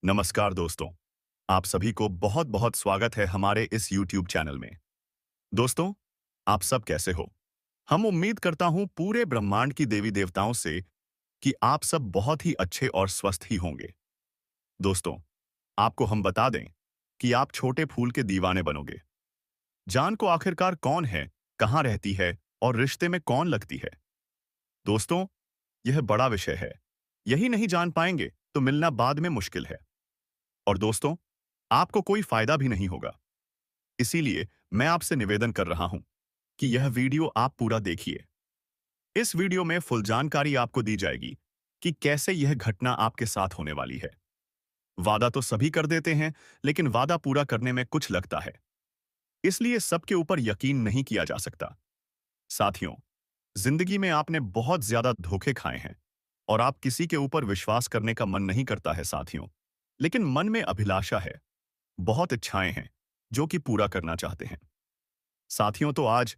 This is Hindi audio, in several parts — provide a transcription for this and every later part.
नमस्कार दोस्तों, आप सभी को बहुत-बहुत स्वागत है हमारे इस YouTube चैनल में। दोस्तों, आप सब कैसे हो? हम उम्मीद करता हूँ पूरे ब्रह्मांड की देवी-देवताओं से कि आप सब बहुत ही अच्छे और स्वस्थ ही होंगे। दोस्तों, आपको हम बता दें कि आप छोटे फूल के दीवाने बनोगे। जान को आखिरकार कौन है, कहाँ रहती है और रिश्ते में कौन लगती है? दोस्तों, यह बड़ा विषय है। यही नहीं जान पाएंगे तो मिलना बाद में मुश्किल है। और दोस्तों, आपको कोई फायदा भी नहीं होगा। इसीलिए मैं आपसे निवेदन कर रहा हूं कि यह वीडियो आप पूरा देखिए। इस वीडियो में फुल जानकारी आपको दी जाएगी कि कैसे यह घटना आपके साथ होने वाली है। वादा तो सभी कर देते हैं, लेकिन वादा पूरा करने में कुछ लगता है। इसलिए सबके ऊपर यकीन नहीं किया जा सकता। साथियों, जिंदगी में आपने बहुत ज्यादा धोखे खाए हैं और आप किसी के ऊपर विश्वास करने का मन नहीं करता है साथियों। लेकिन मन में अभिलाषा है, बहुत इच्छाएं हैं जो कि पूरा करना चाहते हैं। साथियों, तो आज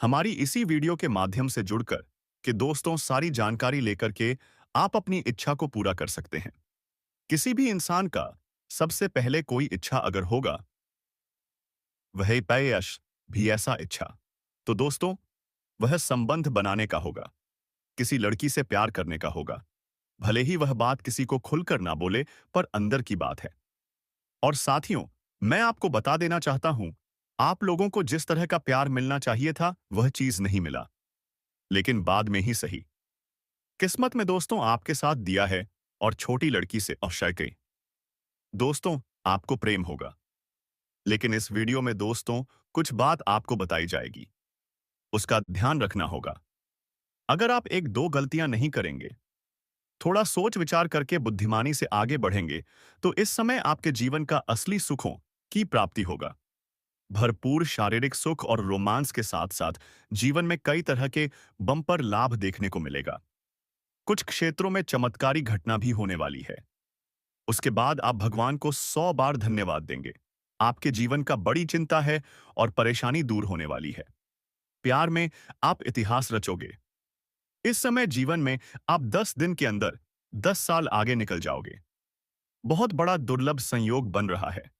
हमारी इसी वीडियो के माध्यम से जुड़कर कि दोस्तों सारी जानकारी लेकर के आप अपनी इच्छा को पूरा कर सकते हैं। किसी भी इंसान का सबसे पहले कोई इच्छा अगर होगा, वह पेयश भी ऐसा इच्छा, तो दोस्तों वह संबंध बनाने का होगा, किसी लड़की से प्यार करने का होगा। भले ही वह बात किसी को खुलकर ना बोले, पर अंदर की बात है। और साथियों, मैं आपको बता देना चाहता हूं, आप लोगों को जिस तरह का प्यार मिलना चाहिए था वह चीज नहीं मिला, लेकिन बाद में ही सही। किस्मत में दोस्तों आपके साथ दिया है और छोटी लड़की से अवशय गई। दोस्तों, आपको प्रेम होगा, लेकिन इस वीडियो में दोस्तों कुछ बात आपको बताई जाएगी, उसका ध्यान रखना होगा। अगर आप एक दो गलतियां नहीं करेंगे, थोड़ा सोच विचार करके बुद्धिमानी से आगे बढ़ेंगे, तो इस समय आपके जीवन का असली सुखों की प्राप्ति होगा। भरपूर शारीरिक सुख और रोमांस के साथ साथ जीवन में कई तरह के बम्पर लाभ देखने को मिलेगा। कुछ क्षेत्रों में चमत्कारी घटना भी होने वाली है। उसके बाद आप भगवान को 100 बार धन्यवाद देंगे। आपके जीवन का बड़ी चिंता है और परेशानी दूर होने वाली है। प्यार में आप इतिहास रचोगे। इस समय जीवन में आप 10 दिन के अंदर 10 साल आगे निकल जाओगे। बहुत बड़ा दुर्लभ संयोग बन रहा है।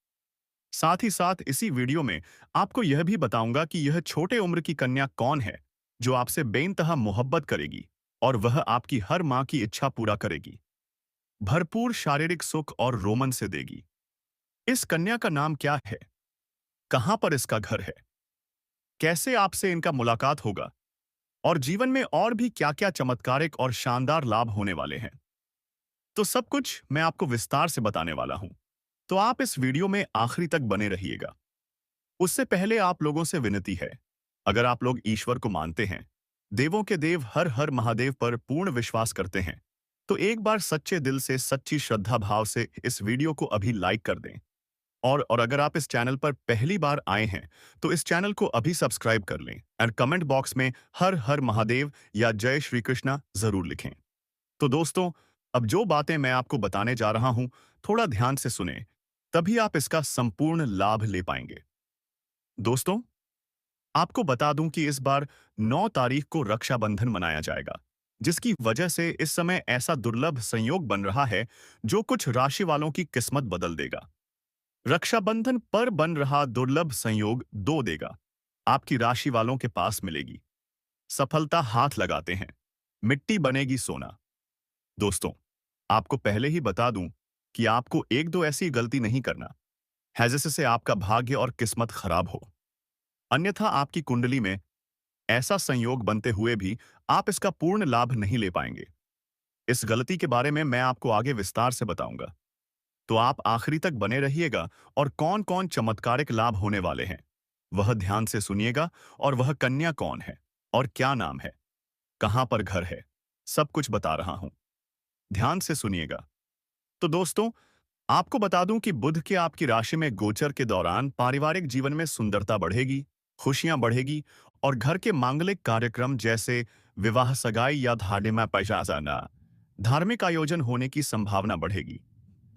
साथ ही साथ इसी वीडियो में आपको यह भी बताऊंगा कि यह छोटे उम्र की कन्या कौन है जो आपसे बेइंतहा मोहब्बत करेगी और वह आपकी हर मां की इच्छा पूरा करेगी, भरपूर शारीरिक सुख और रोमन से देगी। इस कन्या का नाम क्या है, कहां पर इसका घर है, कैसे आपसे इनका मुलाकात होगा और जीवन में और भी क्या-क्या चमत्कारिक और शानदार लाभ होने वाले हैं, तो सब कुछ मैं आपको विस्तार से बताने वाला हूं। तो आप इस वीडियो में आखिरी तक बने रहिएगा। उससे पहले आप लोगों से विनती है, अगर आप लोग ईश्वर को मानते हैं, देवों के देव हर हर महादेव पर पूर्ण विश्वास करते हैं, तो एक बार सच्चे दिल से सच्ची श्रद्धा भाव से इस वीडियो को अभी लाइक कर दें। और अगर आप इस चैनल पर पहली बार आए हैं तो इस चैनल को अभी सब्सक्राइब कर लें और कमेंट बॉक्स में हर हर महादेव या जय श्री कृष्णा जरूर लिखें। तो दोस्तों, अब जो बातें मैं आपको बताने जा रहा हूं, थोड़ा ध्यान से सुने, तभी आप इसका संपूर्ण लाभ ले पाएंगे। दोस्तों, आपको बता दूं कि इस बार 9 तारीख को रक्षाबंधन मनाया जाएगा, जिसकी वजह से इस समय ऐसा दुर्लभ संयोग बन रहा है जो कुछ राशि वालों की किस्मत बदल देगा। रक्षाबंधन पर बन रहा दुर्लभ संयोग दो देगा, आपकी राशि वालों के पास मिलेगी। सफलता हाथ लगाते हैं, मिट्टी बनेगी सोना। दोस्तों, आपको पहले ही बता दूं कि आपको एक दो ऐसी गलती नहीं करना है जिससे आपका भाग्य और किस्मत खराब हो। अन्यथा आपकी कुंडली में ऐसा संयोग बनते हुए भी आप इसका पूर्ण लाभ नहीं ले पाएंगे। इस गलती के बारे में मैं आपको आगे विस्तार से बताऊंगा, तो आप आखिरी तक बने रहिएगा और कौन कौन चमत्कारिक लाभ होने वाले हैं वह ध्यान से सुनिएगा। और वह कन्या कौन है और क्या नाम है, कहां पर घर है, सब कुछ बता रहा हूं, ध्यान से सुनिएगा। तो दोस्तों, आपको बता दूं कि बुध के आपकी राशि में गोचर के दौरान पारिवारिक जीवन में सुंदरता बढ़ेगी, खुशियां बढ़ेगी और घर के मांगलिक कार्यक्रम जैसे विवाह, सगाई या धार्मिक पैसा जाना, धार्मिक आयोजन होने की संभावना बढ़ेगी।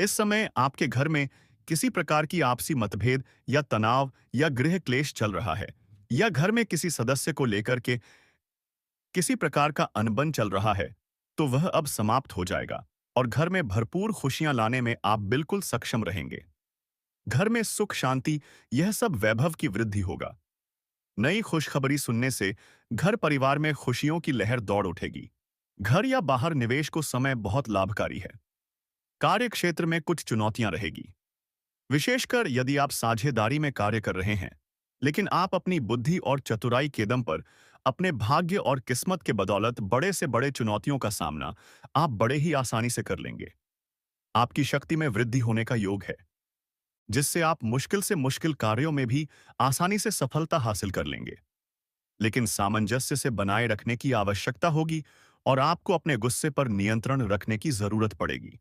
इस समय आपके घर में किसी प्रकार की आपसी मतभेद या तनाव या गृह क्लेश चल रहा है, या घर में किसी सदस्य को लेकर के किसी प्रकार का अनबन चल रहा है, तो वह अब समाप्त हो जाएगा और घर में भरपूर खुशियां लाने में आप बिल्कुल सक्षम रहेंगे। घर में सुख शांति, यह सब वैभव की वृद्धि होगा। नई खुशखबरी सुनने से घर परिवार में खुशियों की लहर दौड़ उठेगी। घर या बाहर निवेश को समय बहुत लाभकारी है। कार्य क्षेत्र में कुछ चुनौतियां रहेगी, विशेषकर यदि आप साझेदारी में कार्य कर रहे हैं। लेकिन आप अपनी बुद्धि और चतुराई के दम पर अपने भाग्य और किस्मत के बदौलत बड़े से बड़े चुनौतियों का सामना आप बड़े ही आसानी से कर लेंगे। आपकी शक्ति में वृद्धि होने का योग है, जिससे आप मुश्किल से मुश्किल कार्यों में भी आसानी से सफलता हासिल कर लेंगे। लेकिन सामंजस्य से बनाए रखने की आवश्यकता होगी और आपको अपने गुस्से पर नियंत्रण रखने की जरूरत पड़ेगी।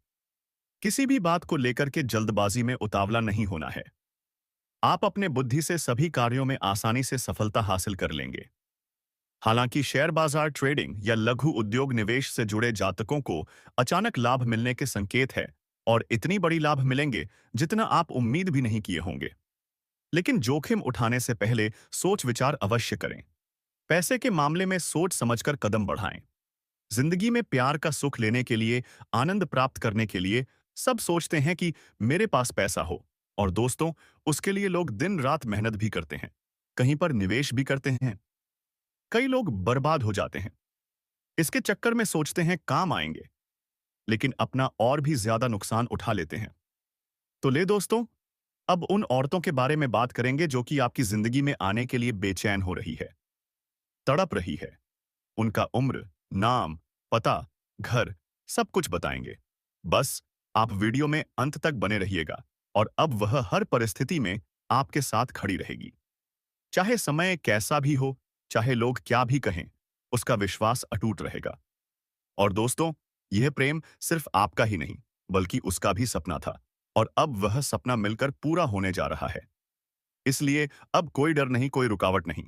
किसी भी बात को लेकर के जल्दबाजी में उतावला नहीं होना है। आप अपने बुद्धि से सभी कार्यों में आसानी से सफलता हासिल कर लेंगे। हालांकि शेयर बाजार, ट्रेडिंग या लघु उद्योग निवेश से जुड़े जातकों को अचानक लाभ मिलने के संकेत है, और इतनी बड़ी लाभ मिलेंगे जितना आप उम्मीद भी नहीं किए होंगे। लेकिन जोखिम उठाने से पहले सोच विचार अवश्य करें। पैसे के मामले में सोच समझकर कदम बढ़ाएं। जिंदगी में प्यार का सुख लेने के लिए, आनंद प्राप्त करने के लिए सब सोचते हैं कि मेरे पास पैसा हो, और दोस्तों, उसके लिए लोग दिन रात मेहनत भी करते हैं, कहीं पर निवेश भी करते हैं। कई लोग बर्बाद हो जाते हैं, इसके चक्कर में सोचते हैं काम आएंगे, लेकिन अपना और भी ज्यादा नुकसान उठा लेते हैं। तो ले दोस्तों, अब उन औरतों के बारे में बात करेंगे जो कि आपकी जिंदगी में आने के लिए बेचैन हो रही है, तड़प रही है। उनका उम्र, नाम, पता, घर, सब कुछ बताएंगे। बस आप वीडियो में अंत तक बने रहिएगा, और अब वह हर परिस्थिति में आपके साथ खड़ी रहेगी। चाहे समय कैसा भी हो, चाहे लोग क्या भी कहें, उसका विश्वास अटूट रहेगा। और दोस्तों, यह प्रेम सिर्फ आपका ही नहीं, बल्कि उसका भी सपना था, और अब वह सपना मिलकर पूरा होने जा रहा है। इसलिए अब कोई डर नहीं, कोई रुकावट नहीं।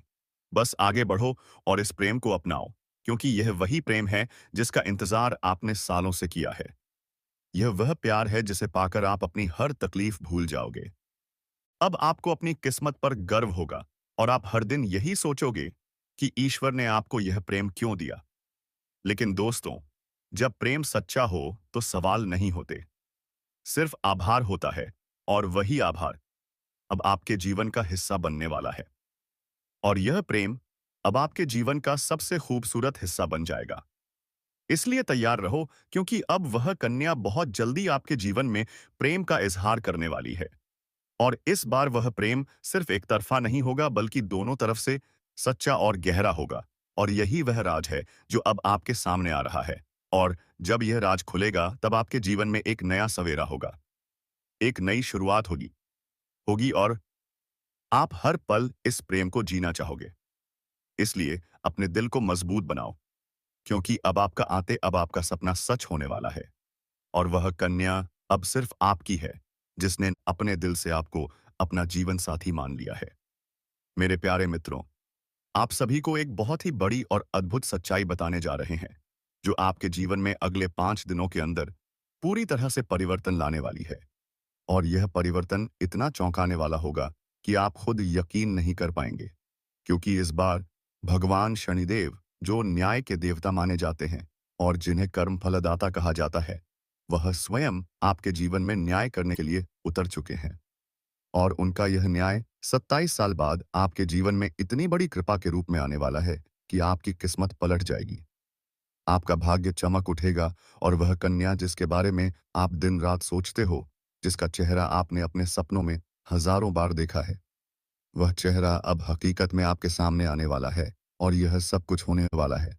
बस आगे बढ़ो और इस प्रेम को अपनाओ, क्योंकि यह वही प्रेम है जिसका इंतजार आपने सालों से किया है। यह वह प्यार है जिसे पाकर आप अपनी हर तकलीफ भूल जाओगे। अब आपको अपनी किस्मत पर गर्व होगा, और आप हर दिन यही सोचोगे कि ईश्वर ने आपको यह प्रेम क्यों दिया। लेकिन दोस्तों, जब प्रेम सच्चा हो तो सवाल नहीं होते, सिर्फ आभार होता है। और वही आभार अब आपके जीवन का हिस्सा बनने वाला है। और यह प्रेम अब आपके जीवन का सबसे खूबसूरत हिस्सा बन जाएगा। इसलिए तैयार रहो, क्योंकि अब वह कन्या बहुत जल्दी आपके जीवन में प्रेम का इजहार करने वाली है। और इस बार वह प्रेम सिर्फ एक तरफा नहीं होगा, बल्कि दोनों तरफ से सच्चा और गहरा होगा। और यही वह राज है जो अब आपके सामने आ रहा है। और जब यह राज खुलेगा, तब आपके जीवन में एक नया सवेरा होगा, एक नई शुरुआत होगी होगी और आप हर पल इस प्रेम को जीना चाहोगे। इसलिए अपने दिल को मजबूत बनाओ, क्योंकि अब आपका सपना सच होने वाला है। और वह कन्या अब सिर्फ आपकी है, जिसने अपने दिल से आपको अपना जीवन साथी मान लिया है। मेरे प्यारे मित्रों, आप सभी को एक बहुत ही बड़ी और अद्भुत सच्चाई बताने जा रहे हैं, जो आपके जीवन में अगले 5 दिनों के अंदर पूरी तरह से परिवर्तन लाने वाली है। और यह परिवर्तन इतना चौंकाने वाला होगा कि आप खुद यकीन नहीं कर पाएंगे, क्योंकि इस बार भगवान शनिदेव, जो न्याय के देवता माने जाते हैं और जिन्हें कर्म फलदाता कहा जाता है, वह स्वयं आपके जीवन में न्याय करने के लिए उतर चुके हैं। और उनका यह न्याय 27 साल बाद आपके जीवन में इतनी बड़ी कृपा के रूप में आने वाला है कि आपकी किस्मत पलट जाएगी। आपका भाग्य चमक उठेगा, और वह कन्या जिसके बारे में आप दिन रात सोचते हो, जिसका चेहरा आपने अपने सपनों में हजारों बार देखा है, वह चेहरा अब हकीकत में आपके सामने आने वाला है। और यह सब कुछ होने वाला है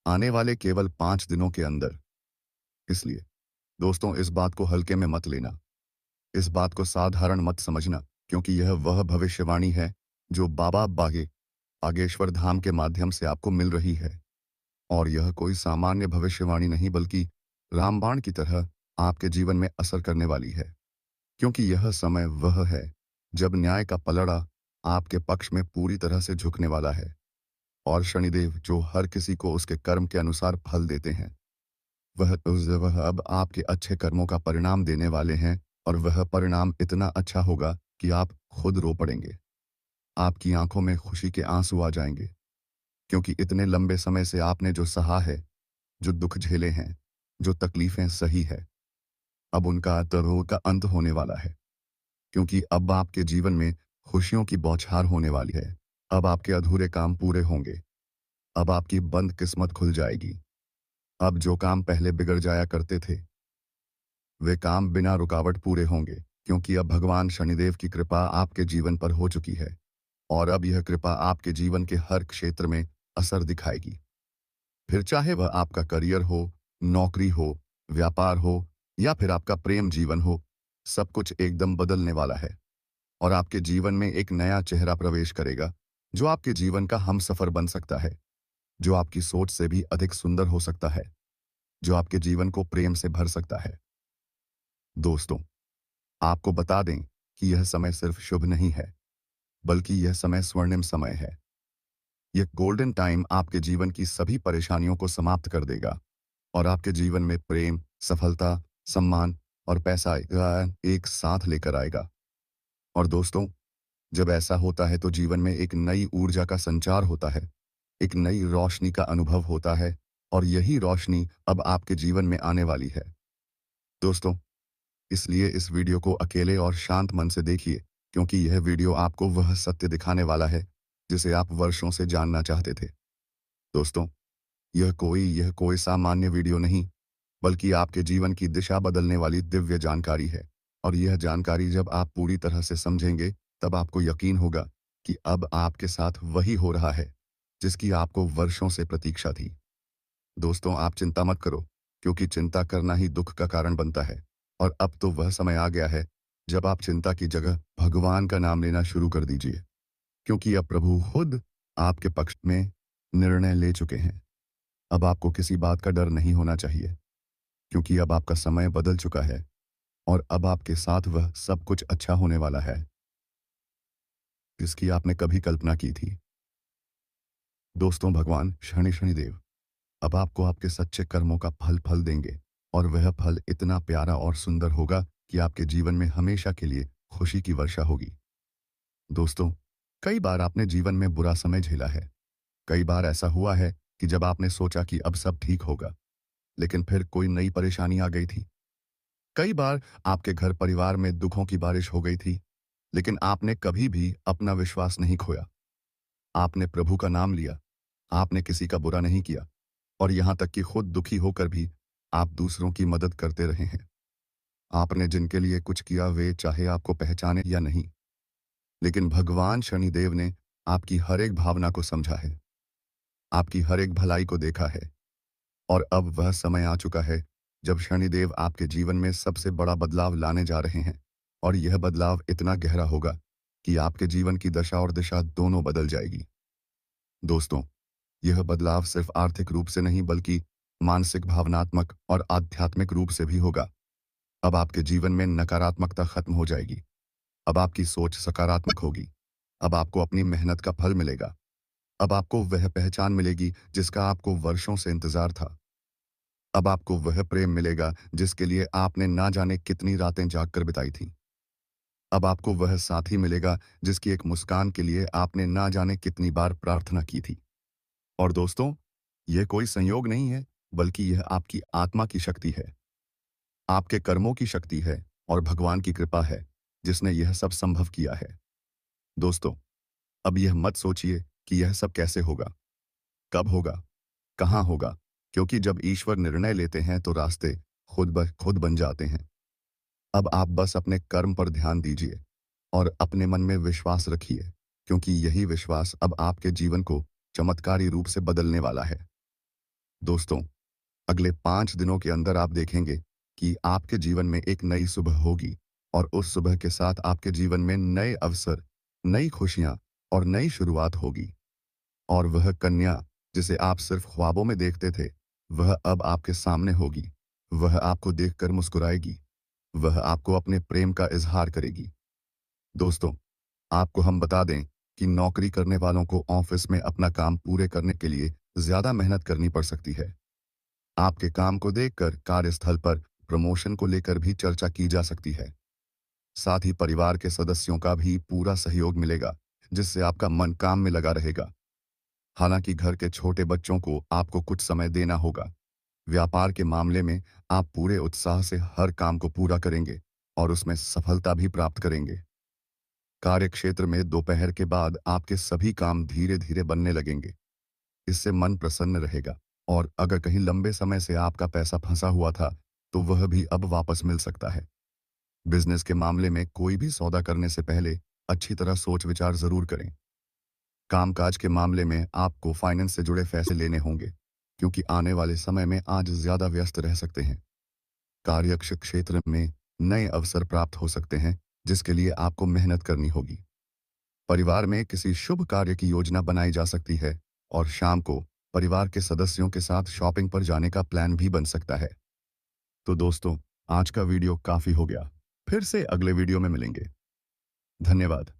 आने वाले केवल 5 दिनों के अंदर। इसलिए दोस्तों, इस बात को हल्के में मत लेना, इस बात को साधारण मत समझना, क्योंकि यह वह भविष्यवाणी है जो बाबा बागेश्वर धाम के माध्यम से आपको मिल रही है। और यह कोई सामान्य भविष्यवाणी नहीं, बल्कि रामबाण की तरह आपके जीवन में असर करने वाली है। क्योंकि यह समय वह है जब न्याय का पलड़ा आपके पक्ष में पूरी तरह से झुकने वाला है। और शनिदेव, जो हर किसी को उसके कर्म के अनुसार फल देते हैं, वह अब आपके अच्छे कर्मों का परिणाम देने वाले हैं। और वह परिणाम इतना अच्छा होगा कि आप खुद रो पड़ेंगे। आपकी आंखों में खुशी के आंसू आ जाएंगे, क्योंकि इतने लंबे समय से आपने जो सहा है, जो दुख झेले हैं, जो तकलीफें सही है, अब उनका दरों का अंत होने वाला है, क्योंकि अब आपके जीवन में खुशियों की बौछार होने वाली है। अब आपके अधूरे काम पूरे होंगे। अब आपकी बंद किस्मत खुल जाएगी। अब जो काम पहले बिगड़ जाया करते थे, वे काम बिना रुकावट पूरे होंगे, क्योंकि अब भगवान शनिदेव की कृपा आपके जीवन पर हो चुकी है। और अब यह कृपा आपके जीवन के हर क्षेत्र में असर दिखाएगी। फिर चाहे वह आपका करियर हो, नौकरी हो, व्यापार हो या फिर आपका प्रेम जीवन हो, सब कुछ एकदम बदलने वाला है। और आपके जीवन में एक नया चेहरा प्रवेश करेगा, जो आपके जीवन का हमसफर बन सकता है, जो आपकी सोच से भी अधिक सुंदर हो सकता है, जो आपके जीवन को प्रेम से भर सकता है। दोस्तों, आपको बता दें कि यह समय सिर्फ शुभ नहीं है, बल्कि यह समय स्वर्णिम समय है। यह गोल्डन टाइम आपके जीवन की सभी परेशानियों को समाप्त कर देगा और आपके जीवन में प्रेम, सफलता, सम्मान और पैसा एक साथ लेकर आएगा। और दोस्तों, जब ऐसा होता है तो जीवन में एक नई ऊर्जा का संचार होता है, एक नई रोशनी का अनुभव होता है और यही रोशनी अब आपके जीवन में आने वाली है। दोस्तों, इसलिए इस वीडियो को अकेले और शांत मन से देखिए, क्योंकि यह वीडियो आपको वह सत्य दिखाने वाला है जिसे आप वर्षों से जानना चाहते थे। दोस्तों, यह कोई सामान्य वीडियो नहीं, बल्कि आपके जीवन की दिशा बदलने वाली दिव्य जानकारी है। और यह जानकारी जब आप पूरी तरह से समझेंगे, तब आपको यकीन होगा कि अब आपके साथ वही हो रहा है जिसकी आपको वर्षों से प्रतीक्षा थी। दोस्तों, आप चिंता मत करो, क्योंकि चिंता करना ही दुख का कारण बनता है। और अब तो वह समय आ गया है जब आप चिंता की जगह भगवान का नाम लेना शुरू कर दीजिए, क्योंकि अब प्रभु खुद आपके पक्ष में निर्णय ले चुके हैं। अब आपको किसी बात का डर नहीं होना चाहिए, क्योंकि अब आपका समय बदल चुका है और अब आपके साथ वह सब कुछ अच्छा होने वाला है जिसकी आपने कभी कल्पना की थी। दोस्तों, भगवान शनिदेव अब आपको आपके सच्चे कर्मों का फल फल देंगे और वह फल इतना प्यारा और सुंदर होगा कि आपके जीवन में हमेशा के लिए खुशी की वर्षा होगी। दोस्तों, कई बार आपने जीवन में बुरा समय झेला है। कई बार ऐसा हुआ है कि जब आपने सोचा कि अब सब ठीक होगा, लेकिन फिर कोई नई परेशानी आ गई थी। कई बार आपके घर परिवार में दुखों की बारिश हो गई थी, लेकिन आपने कभी भी अपना विश्वास नहीं खोया। आपने प्रभु का नाम लिया, आपने किसी का बुरा नहीं किया और यहाँ तक कि खुद दुखी होकर भी आप दूसरों की मदद करते रहे हैं। आपने जिनके लिए कुछ किया, वे चाहे आपको पहचाने या नहीं, लेकिन भगवान शनिदेव ने आपकी हर एक भावना को समझा है, आपकी हर एक भलाई को देखा है। और अब वह समय आ चुका है जब शनिदेव आपके जीवन में सबसे बड़ा बदलाव लाने जा रहे हैं। और यह बदलाव इतना गहरा होगा कि आपके जीवन की दशा और दिशा दोनों बदल जाएगी। दोस्तों, यह बदलाव सिर्फ आर्थिक रूप से नहीं, बल्कि मानसिक, भावनात्मक और आध्यात्मिक रूप से भी होगा। अब आपके जीवन में नकारात्मकता खत्म हो जाएगी। अब आपकी सोच सकारात्मक होगी। अब आपको अपनी मेहनत का फल मिलेगा। अब आपको वह पहचान मिलेगी जिसका आपको वर्षों से इंतजार था। अब आपको वह प्रेम मिलेगा जिसके लिए आपने ना जाने कितनी रातें जागकर बिताई थीं। अब आपको वह साथी मिलेगा जिसकी एक मुस्कान के लिए आपने ना जाने कितनी बार प्रार्थना की थी। और दोस्तों, यह कोई संयोग नहीं है, बल्कि यह आपकी आत्मा की शक्ति है, आपके कर्मों की शक्ति है और भगवान की कृपा है जिसने यह सब संभव किया है। दोस्तों, अब यह मत सोचिए कि यह सब कैसे होगा, कब होगा, कहाँ होगा, क्योंकि जब ईश्वर निर्णय लेते हैं तो रास्ते खुद ब खुद बन जाते हैं। अब आप बस अपने कर्म पर ध्यान दीजिए और अपने मन में विश्वास रखिए, क्योंकि यही विश्वास अब आपके जीवन को चमत्कारी रूप से बदलने वाला है। दोस्तों, अगले 5 दिनों के अंदर आप देखेंगे कि आपके जीवन में एक नई सुबह होगी और उस सुबह के साथ आपके जीवन में नए अवसर, नई खुशियां और नई शुरुआत होगी। और वह कन्या जिसे आप सिर्फ ख्वाबों में देखते थे, वह अब आपके सामने होगी। वह आपको देखकर मुस्कुराएगी। वह आपको अपने प्रेम का इजहार करेगी। दोस्तों, आपको हम बता दें कि नौकरी करने वालों को ऑफिस में अपना काम पूरे करने के लिए ज्यादा मेहनत करनी पड़ सकती है। आपके काम को देखकर कार्यस्थल पर प्रमोशन को लेकर भी चर्चा की जा सकती है। साथ ही परिवार के सदस्यों का भी पूरा सहयोग मिलेगा, जिससे आपका मन काम में लगा रहेगा। हालांकि घर के छोटे बच्चों को आपको कुछ समय देना होगा, व्यापार के मामले में आप पूरे उत्साह से हर काम को पूरा करेंगे और उसमें सफलता भी प्राप्त करेंगे। कार्यक्षेत्र में दोपहर के बाद आपके सभी काम धीरे धीरे बनने लगेंगे। इससे मन प्रसन्न रहेगा और अगर कहीं लंबे समय से आपका पैसा फंसा हुआ था तो वह भी अब वापस मिल सकता है। बिजनेस के मामले में कोई भी सौदा करने से पहले अच्छी तरह सोच विचार जरूर करें। कामकाज के मामले में आपको फाइनेंस से जुड़े फैसले लेने होंगे क्योंकि आने वाले समय में आज ज्यादा व्यस्त रह सकते हैं। कार्यक्षेत्र क्षेत्र में नए अवसर प्राप्त हो सकते हैं जिसके लिए आपको मेहनत करनी होगी। परिवार में किसी शुभ कार्य की योजना बनाई जा सकती है और शाम को परिवार के सदस्यों के साथ शॉपिंग पर जाने का प्लान भी बन सकता है। तो दोस्तों, आज का वीडियो काफी हो गया। फिर से अगले वीडियो में मिलेंगे। धन्यवाद।